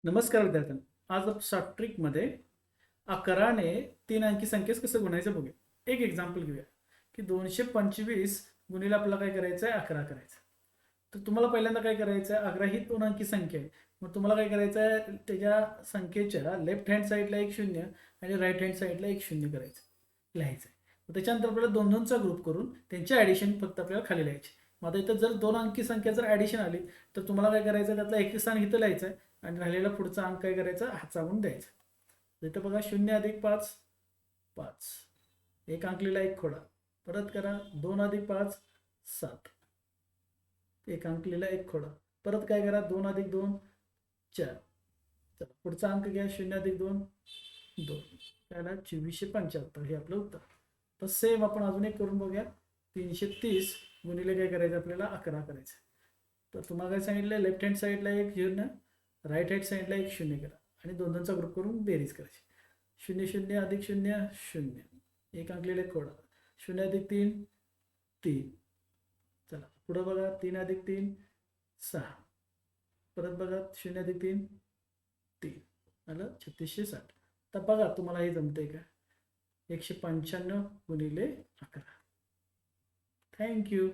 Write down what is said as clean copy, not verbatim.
नमस्कार विद्यार्थ्यांनो. आज आपण शॉर्ट ट्रिकमध्ये 11ने 3 अंकी संख्येस कसं गुणायचं बघूया. एक एक्झाम्पल घेऊया की 225 गुणिले आपल्याला काय करायचं आहे 11 करायचं. तर तुम्हाला पहिल्यांदा काय करायचं आहे 11 ही 2 अंकी संख्या आहे. मग तुम्हाला काय करायचं आहे त्याच्या संख्येच्या लेफ्ट हँड साईडला एक शून्य आणि राईट हँड साईडला एक शून्य करायचं लिहायचं आहे. मग त्याच्यानंतर आपल्याला दोन दोनचा ग्रुप करून त्यांची ॲडिशन फक्त आपल्याला खाली लिहायची. मग आता इथं जर 2 अंकी संख्या जर ॲडिशन आली तर तुम्हाला काय करायचं आहे त्यातला एक स्थान इथं लिहायचं आहे आणि राहिलेला पुढचा अंक काय करायचा हातचा गुण द्यायचा. इथं बघा 0+5 5 एक अंक लिहिला एक खोडा. परत करा 2+5 7 एक अंक लिहिला एक खोडा. परत काय करा 2+2 4. चला पुढचा अंक घ्या 0+2 2. त्याला 2475 हे आपलं उत्तर. तर सेम आपण अजून एक करून बघूया. 330 गुणिले काय करायचं आपल्याला 11 करायचं. तर तुम्हाला काय सांगितलं लेफ्ट हँड साईडला एक शून्य राईट हँड साईडला एक शून्य करा आणि दोन दोनचा ग्रुप करून बेरीज करायची. 0 0 अधिक 0 0 एक अंक लिहिले खोडा. 0+3 3. चला पुढं बघा 3+3 6. परत बघा 0+3 3 आलं 3660. तर बघा तुम्हाला हे जमतंय का. 195 गुणिले 11. थँक्यू.